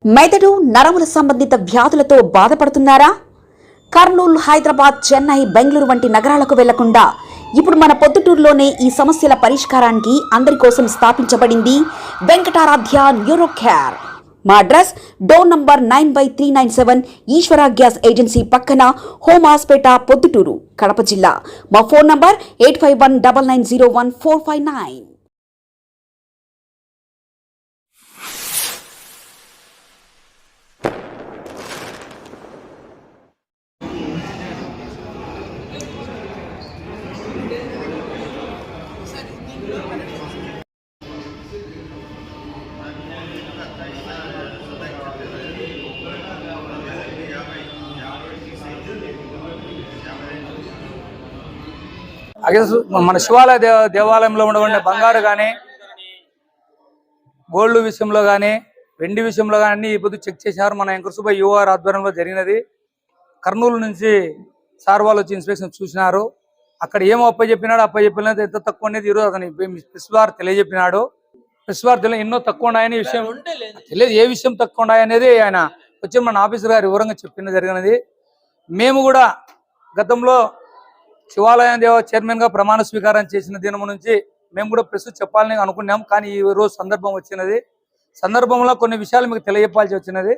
మెదడు నరముల సంబంధిత వ్యాధులతో బాధపడుతున్నారా? కర్నూలు, హైదరాబాద్, చెన్నై, బెంగళూరు వంటి నగరాలకు వెళ్లకుండా ఇప్పుడు మన పొద్దుటూరులోనే ఈ సమస్యల పరిష్కారానికి అందరి కోసం స్థాపించబడింది వెంకటారాధ్య న్యూరో కేర్. మా అడ్రస్ డోర్ నంబర్ 9/397 ఈశ్వర గ్యాస్ ఏజెన్సీ పక్కన, హోమ్ హాస్పేట, పొద్దుటూరు, కడప జిల్లా. మా ఫోన్ నంబర్ 8519901459. మన శివాలయ దేవాలయంలో ఉండబడిన బంగారు కానీ, గోల్డ్ విషయంలో కానీ, వెండి విషయంలో కానీ ఇప్పుడు చెక్ చేశారు. మన వెంకటసుబ్బ యువర్ ఆధ్వర్యంలో జరిగినది. కర్నూలు నుంచి సార్ వాళ్ళు వచ్చి ఇన్స్పెక్షన్ చూసినారు. అక్కడ ఏమో అప్పచెప్పినాడు, అప్పచెప్పినది ఎంత తక్కువ అనేది ఈరోజు అతని ప్రెస్ వారు తెలియజెప్పినాడు. ప్రెస్ వారు ఎన్నో తక్కువ ఉన్నాయని విషయం తెలియదు. ఏ విషయం తక్కువ ఉన్నాయనేది ఆయన వచ్చి మన ఆఫీసర్ గారు వివరంగా చెప్పిన జరిగినది. మేము కూడా గతంలో శివాలయం చైర్మన్ గా ప్రమాణ స్వీకారం చేసిన దినం నుంచి మేము కూడా ప్రెస్ చెప్పాలని అనుకున్నాం. కానీ ఈ రోజు సందర్భం వచ్చినది. సందర్భంలో కొన్ని విషయాలు మీకు తెలియజెప్పాల్సి వచ్చినది.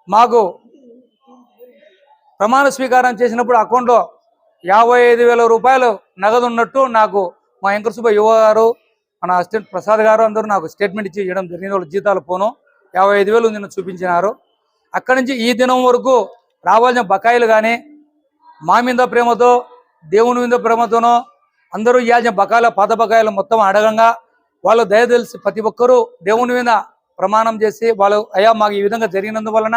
మాకు ప్రమాణ స్వీకారం చేసినప్పుడు అకౌంట్లో 55,000 రూపాయలు నగదు ఉన్నట్టు నాకు మా వెంకటసుబ్బ యువ గారు, మన అసిస్టెంట్ ప్రసాద్ గారు అందరూ నాకు స్టేట్మెంట్ ఇచ్చి ఇవ్వడం జరిగింది. వాళ్ళ జీతాలు పోను 55,000 నిన్న చూపించినారు. అక్కడి నుంచి ఈ దినం వరకు రావాల్సిన బకాయిలు కానీ, మా మీద ప్రేమతో, దేవుని మీద ప్రేమతోనో అందరూ ఇవ్వాల్సిన బకాయిల పాత బకాయిలు మొత్తం అడగంగా వాళ్ళు దయ తెలిసి ప్రతి ఒక్కరూ దేవుని మీద ప్రమాణం చేసి వాళ్ళు అయ్యా మాకు ఈ విధంగా జరిగినందువలన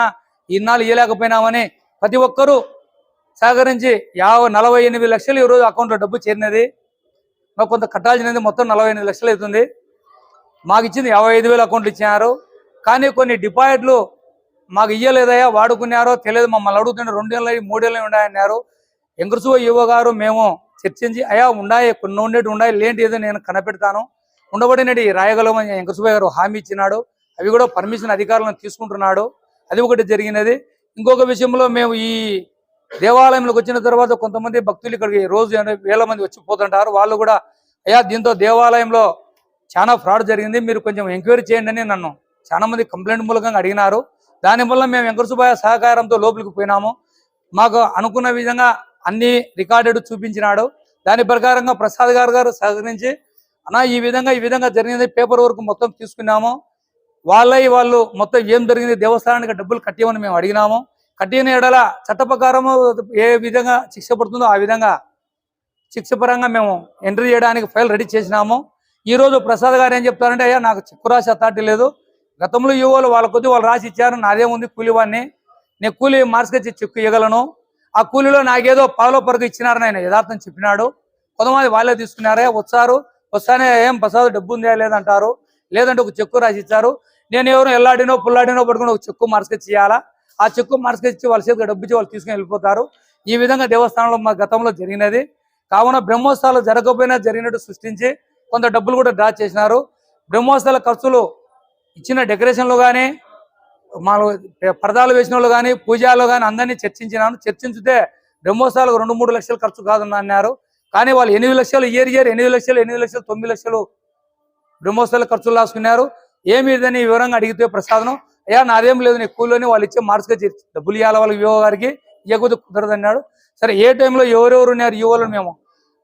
ఇన్నాళ్ళు ఇవ్వలేకపోయినామని ప్రతి ఒక్కరూ సహకరించి 48 లక్షలు ఈరోజు అకౌంట్లో డబ్బు చేరినది. మాకు కొంత కట్టాల్సినది మొత్తం 48 లక్షలు అవుతుంది. మాకు ఇచ్చింది 55,000 అకౌంట్లు ఇచ్చినారు. కానీ కొన్ని డిపాజిట్లు మాకు ఇయ్యలేదయ్యా, వాడుకున్నారో తెలియదు, మమ్మల్ని అడుగుతుంటే 2 ఏళ్ళు 3 ఏళ్ళు ఉన్నాయన్నారు. వెంకటసుబ్బ యువ గారు మేము చర్చించి అయ్యా ఉన్నాయి, కొన్ని ఉండేటి ఉన్నాయి, లేంటి ఏదో నేను కనపెడతాను, ఉండబడినవి రాయగలమని వెంకటసుబ్బ గారు హామీ ఇచ్చినాడు. అవి కూడా పర్మిషన్ అధికారులను తీసుకుంటున్నాడు. అది ఒకటి జరిగినది. ఇంకొక విషయంలో మేము ఈ దేవాలయంలోకి వచ్చిన తర్వాత కొంతమంది భక్తులు ఇక్కడికి రోజు 1,000 మంది వచ్చి పోతుంటారు. వాళ్ళు కూడా అయ్యా దీంతో దేవాలయంలో చాలా ఫ్రాడ్ జరిగింది, మీరు కొంచెం ఎంక్వైరీ చేయండి అని నన్ను చాలా మంది కంప్లైంట్ మూలంగా అడిగినారు. దానివల్ల మేము వెంకటసుబ్బ సహకారంతో లోపలికి పోయినాము. మాకు అనుకున్న విధంగా అన్ని రికార్డెడ్ చూపించినాడు. దాని ప్రకారంగా ప్రసాద్ గారు సహకరించి అన్నా ఈ విధంగా జరిగింది, పేపర్ వర్క్ మొత్తం తీసుకున్నాము. వాళ్ళు మొత్తం ఏం జరిగింది, దేవస్థానానికి డబ్బులు కట్టివని మేము అడిగినాము. కట్టిన ఎడల చట్ట ప్రకారము ఏ విధంగా శిక్ష పడుతుందో ఆ విధంగా శిక్ష పరంగా మేము ఎంట్రీ చేయడానికి ఫైల్ రెడీ చేసినాము. ఈరోజు ప్రసాద్ గారు ఏం చెప్తారంటే అయ్యా నాకు చెక్కు రాసి అథారిటీ లేదు, గతంలో యువలు వాళ్ళ కొద్ది వాళ్ళు రాసి ఇచ్చారు, నాదేముంది కూలివాడిని, నేను కూలి మార్చుకొచ్చి చెక్కు ఇవ్వగలను, ఆ కూలీలో నాకేదో పాలో పరకు ఇచ్చినారని ఆయన యథార్థం చెప్పినాడు. కొంతమంది వాళ్ళే తీసుకున్నారే వస్తానే ఏం ప్రసాద్ డబ్బు ఉందా లేదంటారు, లేదంటే ఒక చెక్కు రాసి ఇచ్చారు, నేను ఎవరు ఎల్లాడినో పుల్లాడినో పడుకుని ఒక చెక్కు మార్చుకొచ్చి ఇవ్వాలా, ఆ చెక్కు మార్చుకొచ్చి వాళ్ళ చేతికి డబ్బు ఇచ్చి వాళ్ళు తీసుకుని వెళ్ళిపోతారు. ఈ విధంగా దేవస్థానంలో మా గతంలో జరిగినది. కావున బ్రహ్మోత్సవాలు జరగకపోయినా జరిగినట్టు సృష్టించి కొంత డబ్బులు కూడా డ్రా చేసినారు. బ్రహ్మోత్సవాల ఖర్చులు ఇచ్చిన డెకరేషన్లో కానీ, మా పరదాలు వేసిన వాళ్ళు కానీ, పూజాలో కానీ అందరినీ చర్చించినాను. చర్చించితే బ్రహ్మోత్సవాలకు 2-3 లక్షలు ఖర్చు కాదని అన్నారు. కానీ వాళ్ళు 8 లక్షలు ఇయర్ 8 లక్షలు 9 లక్షలు బ్రహ్మోత్సవాల ఖర్చులు రాసుకున్నారు. ఏమి ఇదని వివరంగా అడిగితే ప్రసాదం అయ్యా నాదేం లేదు, నీ కూలోని వాళ్ళు ఇచ్చే మార్చుకొచ్చి డబ్బులు ఇవ్వాలి వాళ్ళకి యువ గారికి, ఇవ్వకపోతే కుదరదు అన్నాడు. సరే ఏ టైంలో ఎవరెవరు ఉన్నారు యువలు, మేము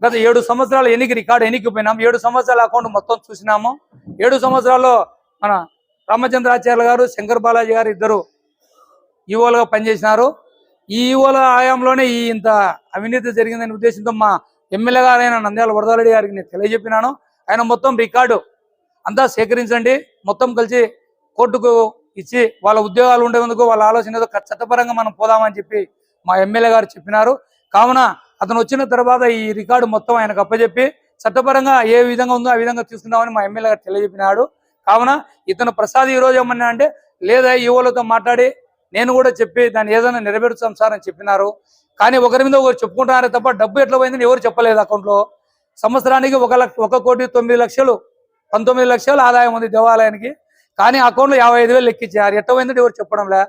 గత 7 సంవత్సరాలు రికార్డు ఎన్నికపోయినాం. 7 సంవత్సరాల అకౌంట్ మొత్తం చూసినాము. 7 సంవత్సరాల్లో మన రామచంద్రాచార్య గారు, శంకర్ బాలాజీ గారు ఇద్దరు ఈవోలుగా పనిచేసినారు. ఈ ఈవోల ఆయాంలోనే ఈ ఇంత అవినీతి జరిగిందనే ఉద్దేశంతో మా ఎమ్మెల్యే గారైన నంద్యాల వరదారెడ్డి గారికి నేను తెలియజెప్పినాను. ఆయన మొత్తం రికార్డు అంతా సేకరించండి, మొత్తం కలిసి కోర్టుకు ఇచ్చి వాళ్ళ ఉద్యోగాలు ఉండేందుకు వాళ్ళ ఆలోచన ఏదో చట్టపరంగా మనం పోదామని చెప్పి మా ఎమ్మెల్యే గారు చెప్పినారు. కావున అతను వచ్చిన తర్వాత ఈ రికార్డు మొత్తం ఆయనకు అప్పచెప్పి చట్టపరంగా ఏ విధంగా ఉందో ఆ విధంగా తీసుకుందామని మా ఎమ్మెల్యే గారు తెలియజెప్పినాడు. కావున ఇతను ప్రసాద్ ఈ రోజు ఏమన్నా అంటే లేదా ఈవోలతో మాట్లాడి నేను కూడా చెప్పి దాన్ని ఏదైనా నెరవేర్చాం సార్ అని చెప్పినారు. కానీ ఒకరి మీద ఒకరు చెప్పుకుంటున్నారే తప్ప డబ్బు ఎట్లా పోయిందని ఎవరు చెప్పలేదు. అకౌంట్లో సంవత్సరానికి 1,09,00,000 19 లక్షలు ఆదాయం ఉంది దేవాలయానికి. కానీ అకౌంట్లో 55,000 లెక్కించారు. ఎట్టమైందంటే ఎవరు చెప్పడంలే.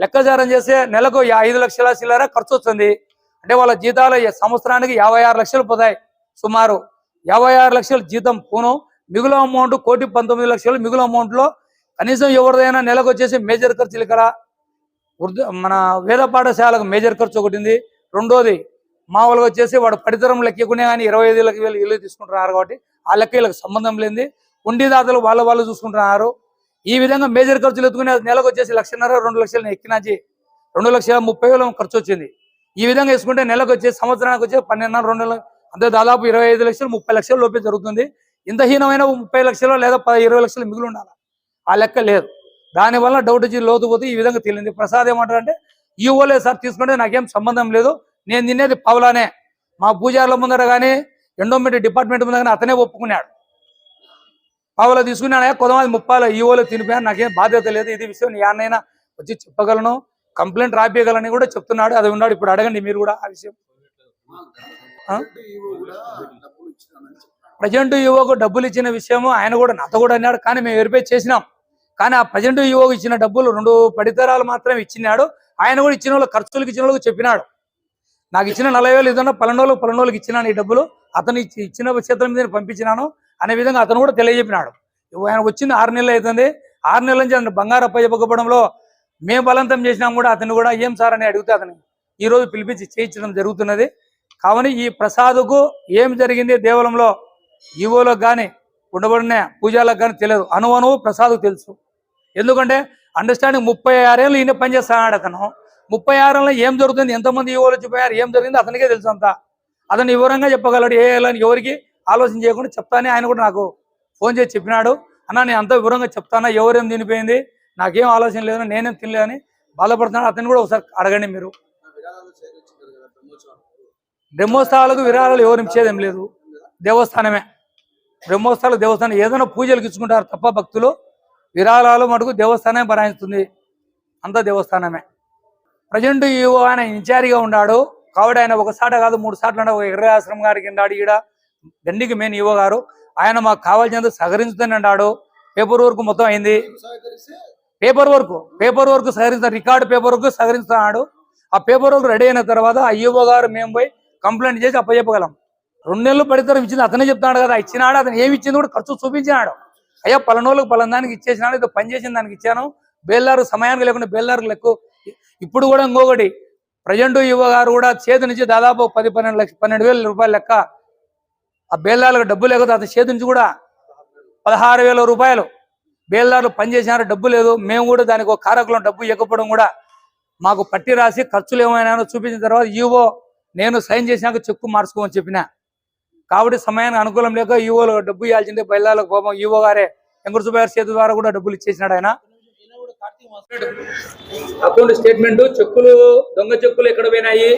లెక్కచారం చేస్తే నెలకు 5 లక్షల చిల్లర ఖర్చు వస్తుంది. అంటే వాళ్ళ జీతాలు సంవత్సరానికి 56 లక్షలు పోతాయి. సుమారు 56 లక్షల జీతం పోను. మిగులు అమౌంట్ 1,19,00,000. మిగులు అమౌంట్లో కనీసం ఎవరిదైనా నెలకు వచ్చేసి మేజర్ ఖర్చులు ఇక్కడ మన వేద పాఠశాలకు మేజర్ ఖర్చు ఒకటి ఉంది. రెండోది మామూలుగా వచ్చేసి వాడు పడితరం లెక్కకునే కానీ 25,000 ఇల్లు తీసుకుంటున్నారు కాబట్టి ఆ లెక్క వీళ్ళకి సంబంధం లేనిది. ఉండిదాతలు వాళ్ళు చూసుకుంటున్నారు. ఈ విధంగా మేజర్ ఖర్చులు ఎత్తుకునే నెలకు వచ్చేసి 1,50,000 2 లక్షలు ఎక్కినాచి 2,30,000 ఖర్చు వచ్చింది. ఈ విధంగా వేసుకుంటే నెలకు వచ్చేసి సంవత్సరానికి వచ్చేసి 12,500 2 అంటే దాదాపు 25 లక్షలు 30 లక్షల లోపే జరుగుతుంది. ఇంత హీనమైన 30 లక్షలు లేదా 20 లక్షలు మిగిలి ఉండాలి. ఆ లెక్క లేదు. దానివల్ల డౌట్ వచ్చి లోతు పోతే ఈ విధంగా తెలియంది. ప్రసాద్ ఏమంటారంటే ఈవోలే సార్ తీసుకుంటే నాకేం సంబంధం లేదు, నేను తినేది పావులానే. మా పూజారుల ముందర కానీ ఎండోమెంట్ డిపార్ట్మెంట్ ముందర కానీ అతనే ఒప్పుకున్నాడు. పావులా తీసుకున్నాడు. కొంతమంది 30 ఈవోలో తినిపోయాను, నాకేం బాధ్యత లేదు, ఇది విషయం యాన్నైనా వచ్చి చెప్పగలను, కంప్లైంట్ రాపియగలని కూడా చెప్తున్నాడు. అది ఉన్నాడు. ఇప్పుడు అడగండి మీరు కూడా ఆ విషయం. ప్రజెంట్ ఈవోకు డబ్బులు ఇచ్చిన విషయము ఆయన కూడా నాతో కూడా అన్నాడు. కానీ మేము వెరిఫై చేసినాం. కానీ ఆ ప్రజెంట్ ఈవోకు ఇచ్చిన డబ్బులు 2 పడితరాలు మాత్రమే ఇచ్చినాడు. ఆయన కూడా ఇచ్చిన వాళ్ళు ఖర్చులకు ఇచ్చిన వాళ్ళకి చెప్పినాడు. నాకు ఇచ్చిన 40,000 ఇదన్నా పలానోళ్ళకి ఇచ్చినాను ఈ డబ్బులు, అతను ఇచ్చిన చేతుల మీద పంపించినాను అనే విధంగా అతను కూడా తెలియజెప్పినాడు. ఆయన వచ్చింది 6 నెలలు అవుతుంది. 6 నెలల నుంచి అతను బంగారు అప్పచెప్పకపోవడంలో మేము బలవంతం చేసినాం కూడా. అతను కూడా ఏం సార్ అని అడిగితే అతను ఈరోజు పిలిపించి చేయించడం జరుగుతున్నది. కావున ఈ ప్రసాద్కు ఏం జరిగింది దేవాలయంలో ఈవోలకు కానీ ఉండబడిన పూజలకు కానీ తెలియదు. అనువు ప్రసాద్కు తెలుసు. ఎందుకంటే అండర్స్టాండింగ్ 36 ఏళ్ళు ఈయన పనిచేస్తున్నాడు. అతను 36 ఏళ్ళలో ఏం జరుగుతుంది, ఎంతమంది ఈవోలు వచ్చిపోయారు, ఏం జరిగింది అతనికే తెలుసు అంతా. అతను వివరంగా చెప్పగలడు. ఎవరికి ఆలోచన చేయకుండా చెప్తానే ఆయన కూడా నాకు ఫోన్ చేసి చెప్పినాడు. అన్న నేను అంతా వివరంగా చెప్తానా, ఎవరేం తినిపోయింది, నాకేం ఆలోచన లేదు, నేనేం తినలేదని బాధపడుతున్నాడు. అతను కూడా ఒకసారి అడగండి మీరు. బ్రహ్మోత్సవాలకు విరాళాలు ఎవరు ఇచ్చేదేం లేదు, దేవస్థానమే. బ్రహ్మోత్సవాలు దేవస్థానం ఏదైనా పూజలకు ఇచ్చుకుంటారు తప్ప భక్తులు. విరాళాలు మటుకు దేవస్థానమే భరాయిస్తుంది, అంతా దేవస్థానమే. ప్రజెంట్ ఈవో ఆయన ఇన్ఛార్జిగా ఉన్నాడు కాబట్టి ఆయన ఒకసాట కాదు 3 సార్లు ఒక ఎర్రాశ్రమం గారికి అన్నాడు. ఈడ దండికి మెయిన్ ఈవో గారు ఆయన మాకు కావాల్సినంత సహకరించుదని అన్నాడు. పేపర్ వర్క్ మొత్తం అయింది. పేపర్ వర్క్ సహకరిస్తా, రికార్డు పేపర్ వర్క్ సహకరిస్తున్నాడు. ఆ పేపర్ వర్క్ రెడీ అయిన తర్వాత ఆ ఈవో గారు మేము పోయి కంప్లైంట్ చేసి అప్పచెప్పగలం. 2 నెలలు పడితరం ఇచ్చింది అతనే చెప్తున్నాడు కదా. ఇచ్చినాడు, అతను ఏమి ఇచ్చింది కూడా ఖర్చు చూపించినాడు. అయ్యా పలానోళ్ళకి పలానానికి ఇచ్చేసినాడు, ఇది పని చేసిన దానికి ఇచ్చాను, బేల్దారు సమయానికి లేకుండా బేల్దారుకు లెక్కు. ఇప్పుడు కూడా ఇంకొకటి ప్రజెంట్ ఈవో గారు కూడా చేతి నుంచి దాదాపు 12,000 రూపాయలు లెక్క ఆ బేల్దారులకు డబ్బు లేకపోతే అతని చేతి నుంచి కూడా 16,000 రూపాయలు బేల్దారులు పనిచేసినారు, డబ్బు లేదు. మేము కూడా దానికి ఒక కారకులం డబ్బు ఇవ్వకపోవడం కూడా మాకు పట్టి రాసి ఖర్చులు ఏమైనా చూపించిన తర్వాత ఈవో నేను సైన్ చేసినాక చెక్కు మార్చుకోమని చెప్పిన. కాబట్టి సమయానికి అనుకూలం లేక ఈవోలో డబ్బు ఇవ్వాల్సిందే బయలుదేరకు పోవం. ఈవో గారే వెంకట సుబ్బయ్య చేతి ద్వారా కూడా డబ్బులు ఇచ్చేసినాడు. ఆయన అకౌంట్ స్టేట్మెంట్, చెక్కులు, దొంగ చెక్కులు ఎక్కడ పోయినాయి,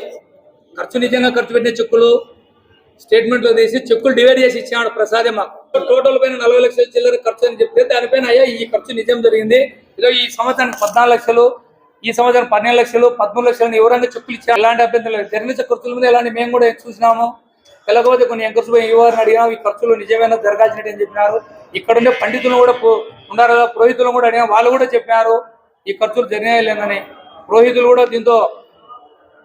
ఖర్చు నిజంగా ఖర్చు పెట్టిన చెక్కులు స్టేట్మెంట్లో తీసి చెక్కులు డివైడ్ చేసి ఇచ్చాడు ప్రసాదే. మాకు టోటల్ పైన 40 లక్షల చిల్లర ఖర్చు అని చెప్తే దానిపైన అయ్యా ఈ ఖర్చు నిజం జరిగింది, ఇదో ఈ సంవత్సరానికి 14 లక్షలు, ఈ సంవత్సరం 12 లక్షలు 13 లక్షలు ఎవరైనా చెక్కులు ఇచ్చారు. ఎలాంటి అభ్యంతరం లేదు. జరిగిన ఖర్చుల మీద ఎలాంటి మేము కూడా చూసినాము. వెళ్ళకపోతే కొన్ని ఎంకర్స్ ఈవోని అడిగినాము, ఈ ఖర్చులు నిజమైనా జరగాల్సినట్టు అని చెప్పినారు. ఇక్కడుండే పండితులు కూడా ఉన్నారు కదా, పురోహితులు కూడా అడిగినా, వాళ్ళు కూడా చెప్పినారు ఈ ఖర్చులు జరిగాయి లేదని. పురోహితులు కూడా దీంతో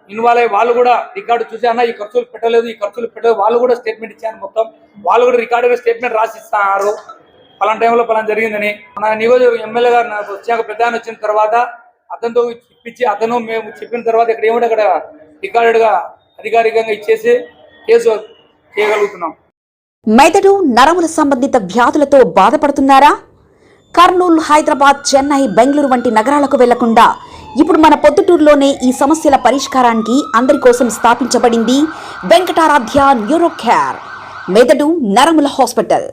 ఇన్వాల్వ్ అయ్యి వాళ్ళు కూడా రికార్డు చూసి అన్న ఈ ఖర్చులు పెట్టలేదు, ఈ ఖర్చులు పెట్టలేదు, వాళ్ళు కూడా స్టేట్మెంట్ ఇచ్చారు. మొత్తం వాళ్ళు కూడా రికార్డుగా స్టేట్మెంట్ రాసి ఇస్తున్నారు, పలానా టైంలో పలానా జరిగిందని. మన నియోజకవర్గం ఎమ్మెల్యే గారు నాకు వచ్చాక ప్రధాని వచ్చిన తర్వాత అతనితో ఇప్పించి అతను మేము చెప్పిన తర్వాత ఇక్కడ ఏమంటే అక్కడ రికార్డుగా అధికారికంగా ఇచ్చేసి కేసు చేయగలుగుతున్నాం. మెదడు నరముల సంబంధిత వ్యాధులతో బాధపడుతున్నారా? కర్నూలు, హైదరాబాద్, చెన్నై, బెంగళూరు వంటి నగరాలకు వెళ్లకుండా ఇప్పుడు మన పొద్దుటూరులోనే ఈ సమస్యల పరిష్కారానికి అందరి కోసం స్థాపించబడింది వెంకటారాధ్య న్యూరో కేర్ మెదడు నరముల hospital.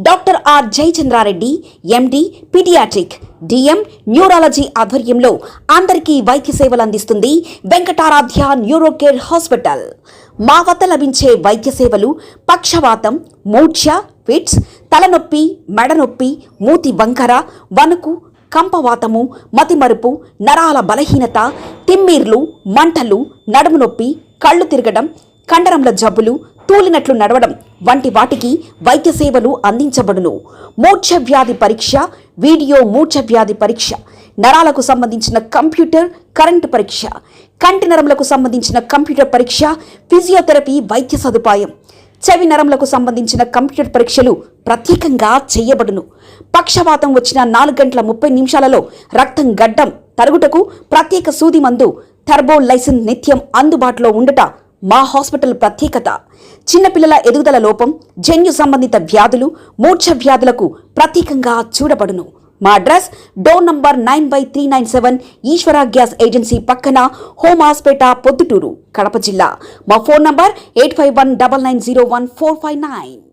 Doctor are Jayachandra Reddy MD paediatric DM neurology ఆధ్వర్యంలో అందరికీ వైద్య సేవలు అందిస్తుంది వెంకటారాధ్య న్యూరో కేర్ హాస్పిటల్. మా వద్ద లభించే వైద్య సేవలు పక్షవాతం, మూర్ఛ, ఫిట్స్, తలనొప్పి, మెడనొప్పి, మూతి వంకర, వణుకు, కంపవాతము, మతిమరుపు, నరాల బలహీనత, తిమ్మిర్లు, మంటలు, నడుము నొప్పి, కళ్ళు తిరగడం, కండరముల జబ్బులు, తూలినట్లు నడవడం వంటి వాటికి వైద్య సేవలు అందించబడును. మూర్ఛ వ్యాధి పరీక్ష, వీడియో మూర్ఛ వ్యాధి పరీక్ష, నరాలకు సంబంధించిన కంప్యూటర్ కరెంటు పరీక్ష, కంటి నరములకు సంబంధించిన కంప్యూటర్ పరీక్ష, ఫిజియోథెరపీ వైద్య సదుపాయం, చెవి నరములకు సంబంధించిన కంప్యూటర్ పరీక్షలు ప్రత్యేకంగా చేయబడును. పక్షవాతం వచ్చిన 4 గంటల 30 నిమిషాలలో రక్తం గడ్డం తరుగుటకు ప్రత్యేక సూది మందు థర్బోలైసిన్ నిత్యం అందుబాటులో ఉండట మా హాస్పిటల్ ప్రత్యేకత. చిన్నపిల్లల ఎదుగుదల లోపం, జన్యు సంబంధిత వ్యాధులు, మూర్ఛ వ్యాధులకు ప్రత్యేకంగా చూడబడును. మా అడ్రస్ డోర్ నంబర్ 9/397 ఈశ్వర గ్యాస్ ఏజెన్సీ పక్కన, హోమాస్పేట, పొద్దుటూరు, కడప జిల్లా. మా ఫోన్ నంబర్ 8519901459.